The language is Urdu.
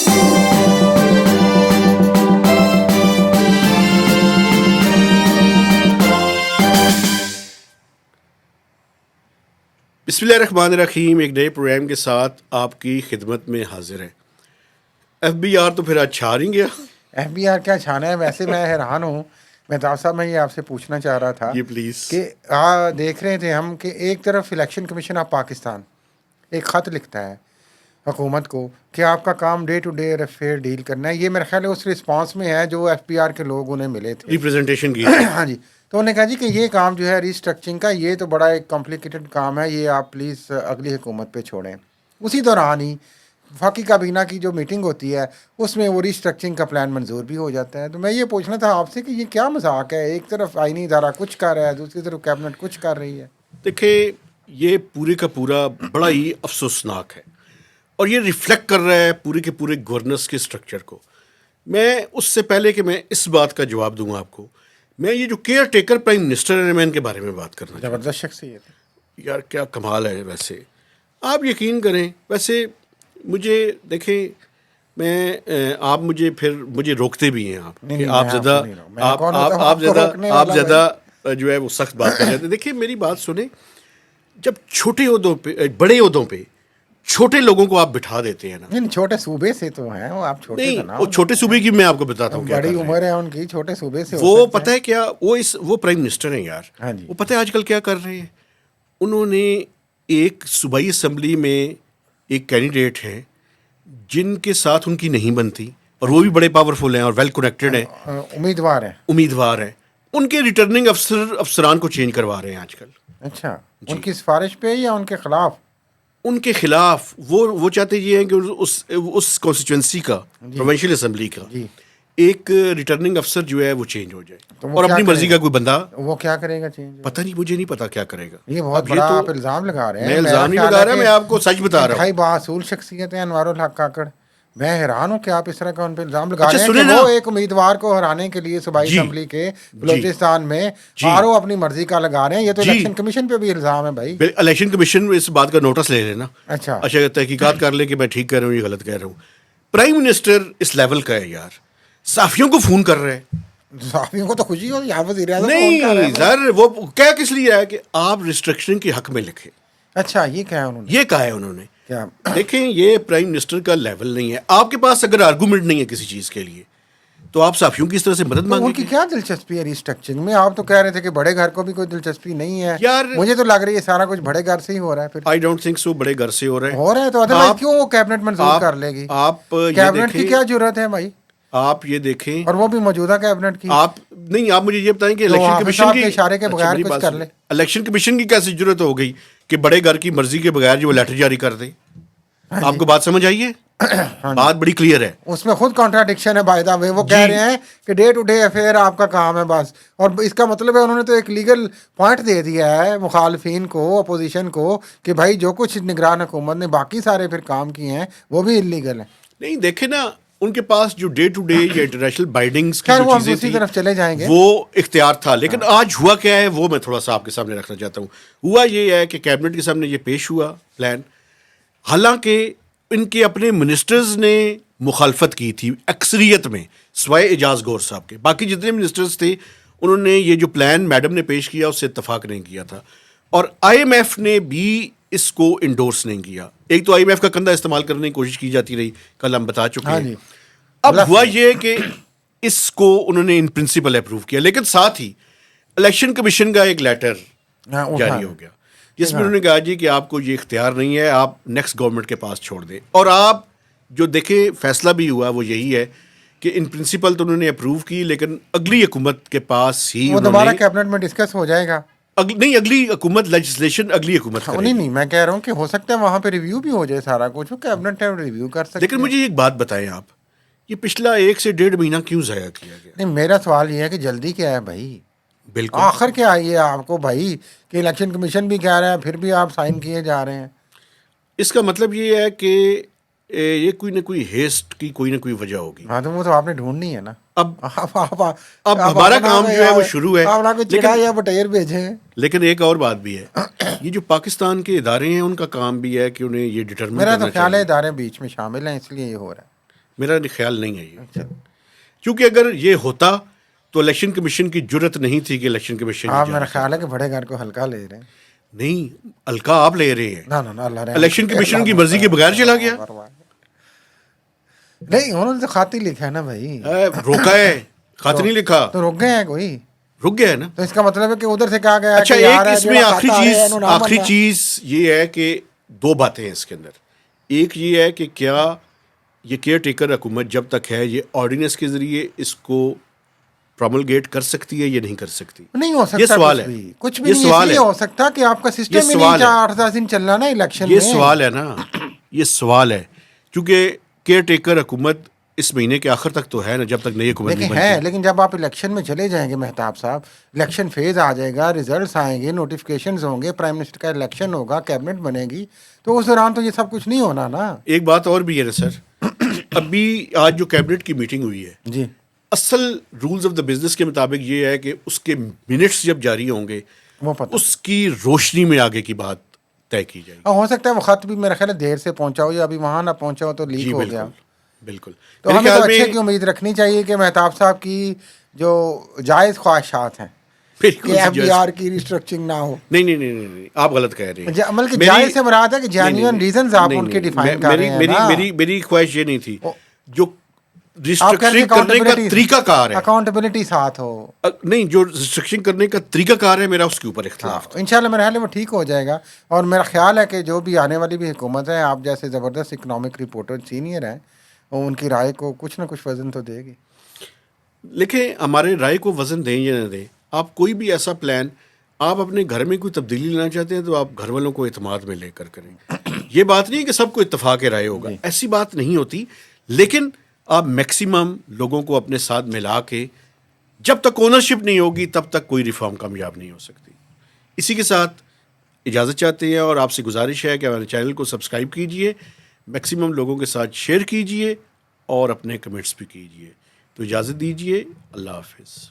بسم اللہ الرحمن الرحیم. ایک نئے پروگرام کے ساتھ آپ کی خدمت میں حاضر ہے. ایف بی آر تو پھر آج چھا نہیں گیا. ایف بی آر کیا چھانا ہے؟ ویسے میں حیران ہوں. مہتاب صاحب میں یہ آپ سے پوچھنا چاہ رہا تھا یہ پلیز کہ دیکھ رہے تھے ہم کہ ایک طرف الیکشن کمیشن آف پاکستان ایک خط لکھتا ہے حکومت کو کہ آپ کا کام day to day affair deal کرنا ہے. یہ میرا خیال ہے اس رسپانس میں ہے جو ایف بی آر کے لوگ انہیں ملے تھے, ریپریزنٹیشن کی. ہاں جی. تو انہوں نے کہا جی کہ یہ کام جو ہے ریسٹرکچرنگ کا یہ تو بڑا ایک کمپلیکیٹڈ کام ہے, یہ آپ پلیز اگلی حکومت پہ چھوڑیں. اسی دوران ہی وفاقی کابینہ کی جو میٹنگ ہوتی ہے اس میں وہ ریسٹرکچرنگ کا پلان منظور بھی ہو جاتا ہے. تو میں یہ پوچھنا تھا آپ سے کہ یہ کیا مذاق ہے؟ ایک طرف آئینی ادارہ کچھ کر رہا ہے, دوسری طرف کیبنٹ کچھ کر رہی ہے. دیکھیں یہ پورے کا پورا بڑا ہی افسوسناک ہے اور یہ ریفلیکٹ کر رہا ہے پورے کے پورے گورننس کے اسٹرکچر کو. میں اس سے پہلے کہ میں اس بات کا جواب دوں آپ کو, میں یہ جو کیئر ٹیکر پرائم منسٹر ہے میں ان کے بارے میں بات کرنا چاہتا ہوں. زبردست شخصیت ہے یار, کیا کمال ہے. ویسے آپ یقین کریں, ویسے مجھے دیکھیں میں آپ مجھے روکتے بھی ہیں آپ کہ آپ زیادہ جو ہے وہ سخت بات کر رہے تھے. دیکھیے میری بات سنیں, جب چھوٹے عہدوں پہ بڑے عہدوں پہ چھوٹے لوگوں کو آپ بٹھا دیتے ہیں نا, چھوٹے صوبے سے تو ہیں وہ, آپ چھوٹے نہیں وہ چھوٹے صوبے کی میں آپ کو بتاتا ہوں, بڑی عمر ہے ان کی, چھوٹے صوبے سے وہ پتہ ہے کیا, وہ پرائم منسٹر ہیں یار. ہاں جی. وہ پتہ ہے آج کل کیا کر رہے ہیں, انہوں نے ایک صوبائی اسمبلی میں ایک کینڈیڈیٹ ہے جن کے ساتھ ان کی نہیں بنتی اور وہ بھی بڑے پاورفل ہیں اور ویل کنیکٹڈ ہیں, امیدوار ہیں, ان کے ریٹرننگ افسران کو چینج کروا رہے ہیں آج کل. اچھا, ان کی سفارش پہ یا ان کے خلاف؟ ان کے خلاف. وہ چاہتے یہ ہیں کہ اس کانسٹیچوئنسی کا, پروونشل اسمبلی کا ایک ریٹرننگ افسر جو ہے وہ چینج ہو جائے اور اپنی مرضی کا کوئی بندہ. وہ کیا کرے گا چینج؟ پتہ نہیں, مجھے نہیں پتا کیا کرے گا. یہ بہت بڑا آپ الزام لگا رہے ہیں. میں الزام نہیں لگا رہا, میں آپ کو سچ بتا رہا ہوں. بھائی باصول شخصیت ہے انوار الحق کاکڑ, میں حیران ہوں کہ آپ اس طرح کا ان پہ الزام لگا رہے ہیں کہ وہ ایک امیدوار کو ہرانے کے لیے صوبائی اسمبلی کے بلوچستان میں اور وہ اپنی مرضی کا لگا رہے ہیں. یہ تو الیکشن کمیشن پہ بھی الزام ہے بھائی. الیکشن کمیشن اس بات کا نوٹس لے لینا. اچھا تحقیقات کر لے کہ میں ٹھیک کہہ رہا ہوں یہ غلط کہہ رہا ہوں. پرائم منسٹر اس لیول کا ہے یار, صحافیوں کو فون کر رہے ہیں. صحافیوں کو تو خوشی ہو, یہاں وزیر اعظم نہیں سر, وہ کیا کس لیے ہے کہ آپ ریسٹرکشن کے حق میں لکھیں. اچھا, یہ کہا انہوں نے, یہ کہا ہے انہوں نے. کیا دیکھیں یہ پرائم منسٹر کا لیول نہیں ہے. آپ کے پاس اگر آرگومنٹ نہیں ہے کسی چیز کے لیے تو آپ صحافیوں کی اس طرح سے مدد مانگیں. ان کی کیا دلچسپی ہے ریسٹرکچرنگ میں؟ آپ تو کہہ رہے تھے کہ بڑے گھر کو بھی کوئی دلچسپی نہیں ہے یار. مجھے تو لگ رہی ہے سارا کچھ بڑے گھر سے ہی ہو رہا ہے. پھر آئی ڈونٹ تھنک سو بڑے گھر سے ہو رہا ہے تو ادروائز کیوں وہ کیبنٹ منظور کر لے گی؟ آپ کیبنٹ کی کیا ضرورت ہے بھائی؟ آپ یہ دیکھیں, اور وہ بھی موجودہ کیبنٹ کی. آپ مجھے یہ بتائیں کہ الیکشن کمیشن کے اشارے کے بغیر کچھ کر لے. الیکشن کمیشن کی کیسی ضرورت ہو گئی کہ بڑے گھر کی مرضی کے بغیر جو لیٹر جاری کر دے؟ آپ کو بات سمجھ آئیے؟ بات بڑی کلیئر ہے. اس میں خود کانٹراڈکشن ہے بائی دا وے. وہ کہہ رہے ہیں کہ ڈے ٹو ڈے افیئر آپ کا کام ہے بس, اور اس کا مطلب ہے انہوں نے تو ایک لیگل پوائنٹ دے دیا ہے مخالفین کو, اپوزیشن کو, کہ بھائی جو کچھ نگران حکومت نے باقی سارے پھر کام کیے ہیں وہ بھی انلیگل ہیں. نہیں دیکھیں نا, ان کے پاس جو ڈے ٹو ڈے یا انٹرنیشنل بائنڈنگز کی جو چیزیں تھیں طرف چلے جائیں گے وہ اختیار تھا. لیکن آج ہوا کیا ہے وہ میں تھوڑا سا آپ کے سامنے رکھنا چاہتا ہوں. ہوا یہ ہے کہ کیبنٹ کے سامنے یہ پیش ہوا پلان, حالانکہ ان کے اپنے منسٹرز نے مخالفت کی تھی اکثریت میں, سوائے اعجاز گور صاحب کے. باقی جتنے منسٹرز تھے انہوں نے یہ جو پلان میڈم نے پیش کیا اس سے اتفاق نہیں کیا تھا, اور آئی ایم ایف نے بھی اس کو انڈورس نہیں کیا. ایک تو آئی ایم ایف کا کندھا استعمال کرنے کی کوشش کی جاتی رہی, کل ہم بتا چکے ہیں. اب ہوا یہ کہ اس کو انہوں نے ان پرنسپل اپروو کیا, لیکن ساتھ ہی الیکشن کمیشن کا ایک لیٹر جاری ہو گیا جس میں انہوں نے کہا جی کہ آپ کو یہ اختیار نہیں ہے, آپ نیکسٹ گورنمنٹ کے پاس چھوڑ دیں. اور آپ جو دیکھیں فیصلہ بھی ہوا وہ یہی ہے کہ ان پرنسپل تو انہوں نے اپروو کی, لیکن اگلی حکومت کے پاس ہی وہ دوبارہ کیبنٹ میں ڈسکس ہو جائے گا. نہیں, اگلی حکومت لیجسلیشن اگلی حکومت کرے گی. نہیں, میں کہہ رہا ہوں کہ ہو سکتا ہے وہاں پہ ریویو بھی ہو جائے سارا کچھ, کیبنٹ ریویو کر سکتے. لیکن مجھے ایک بات بتائیں آپ, یہ پچھلا 1 سے 1.5 مہینہ کیوں ضائع کیا گیا؟ نہیں, میرا سوال یہ ہے کہ جلدی کیا ہے بھائی؟ بالکل آخر کیا آئی ہے آپ کو بھائی کہ الیکشن کمیشن بھی کہہ رہا ہے پھر بھی آپ سائن کیے جا رہے ہیں. اس کا مطلب یہ ہے کہ یہ کوئی نہ کوئی ہیسٹ کی کوئی نہ کوئی وجہ ہوگی. ہاں, تو وہ تو آپ نے ڈھونڈنی ہے نا. اب ہمارا کام جو ہے وہ شروع ہے, لیکن ایک اور بات بھی ہے, یہ جو پاکستان کے ادارے ہیں ان کا کام بھی ہے کہ انہیں یہ ڈٹرمن میرا تو خیال ہے ادارے بیچ میں شامل ہیں اس لیے یہ ہو رہا ہے. میرا خیال نہیں ہے یہ. اچھا کیونکہ اگر یہ ہوتا تو الیکشن کمیشن کی جرت نہیں تھی کہ الیکشن کمیشن آپ میرا خیال ہے کہ بڑے گھر کو ہلکا لے رہے ہیں. نہیں ہلکا آپ لے رہے ہیں. نہ اللہ رحم الیکشن کمیشن کی مرضی کے بغیر چلا گیا. نہیں انہوں نے تو خط ہی لکھا ہے نا بھائی. روکا ہے, خط نہیں لکھا, تو رک گئے ہیں کوئی. رک گیا ہے نا. تو اس کا مطلب ہے کہ ادھر سے کہا گیا. اچھا ایک اس میں آخری چیز یہ ہے کہ دو باتیں ہیں اس کے اندر. ایک یہ ہے کہ کیا یہ کیئر ٹیکر حکومت جب تک ہے یہ آرڈیننس کے ذریعے اس کو پروملگیٹ کر سکتی ہے یا نہیں کر سکتی. نہیں ہو سکتا. یہ سوال ہے. کچھ بھی نہیں اس لیے ہو سکتا کہ آپ کا سسٹم ہی نہیں 8-10 دن چل رہا نا الیکشن میں. یہ سوال ہے نا, یہ سوال ہے کیونکہ کیئر ٹیکر حکومت اس مہینے کے آخر تک تو ہے نا, جب تک نئی حکومت نہیں بنتی. لیکن جب آپ الیکشن میں چلے جائیں گے مہتاب صاحب, الیکشن فیز آ جائے گا, ریزلٹس آئیں گے, نوٹیفکیشنز ہوں گے, پرائم منسٹر کا الیکشن ہوگا, کیبنٹ بنے گی, تو اس دوران تو یہ سب کچھ نہیں ہونا نا. ایک بات اور بھی ہے نا سر, ابھی آج جو کیبنٹ کی میٹنگ ہوئی ہے, جی اصل رولز آف دا بزنس کے مطابق یہ ہے کہ اس کے منٹس جب جاری ہوں گے وہ پتہ اس کی روشنی میں آگے کی بات طے کی جائے گی. ہو سکتا ہے وہ خط بھی میرا خیال ہے دیر سے پہنچا ہو یا ابھی وہاں نہ پہنچا ہو تو لیک ہو گیا. بالکل. تو ہمیں تو اچھے کی امید رکھنی چاہیے کہ مہتاب صاحب کی جو جائز خواہشات ہیں کہ ایف بی آر کی ریسٹرکچرنگ نہ ہو. نہیں آپ غلط کہہ رہے ہیں. بلکہ جائز سے مراد ہے کہ جینیون ریزنز آپ ان کے ڈیفائن کر رہے ہیں نا. میری خواہش یہ نہیں تھی. جو ریسٹرکشن کرنے کا طریقہ کار ہے, اکاؤنٹیبلٹی ساتھ ہو. نہیں, جو ریسٹرکشن کرنے کا طریقہ کار ہے میرا اس کے اوپر اختلاف. انشاءاللہ میرا خیال ہے وہ ٹھیک ہو جائے گا. اور میرا خیال ہے کہ جو بھی آنے والی بھی حکومت ہے, آپ جیسے زبردست اکنامک رپورٹر سینئر ہیں, وہ ان کی رائے کو کچھ نہ کچھ وزن تو دے گی. لیکن ہمارے رائے کو وزن دیں یا نہ دیں, آپ کوئی بھی ایسا پلان آپ اپنے گھر میں کوئی تبدیلی لانا چاہتے ہیں تو آپ گھر والوں کو اعتماد میں لے کر کریں. یہ بات نہیں کہ سب کو اتفاق رائے ہوگا, ایسی بات نہیں ہوتی. لیکن آپ میکسیمم لوگوں کو اپنے ساتھ ملا کے, جب تک اونرشپ نہیں ہوگی تب تک کوئی ریفارم کامیاب نہیں ہو سکتی. اسی کے ساتھ اجازت چاہتے ہیں اور آپ سے گزارش ہے کہ ہمارے چینل کو سبسکرائب کیجئے, میکسیمم لوگوں کے ساتھ شیئر کیجئے اور اپنے کمنٹس بھی کیجئے. تو اجازت دیجئے, اللہ حافظ.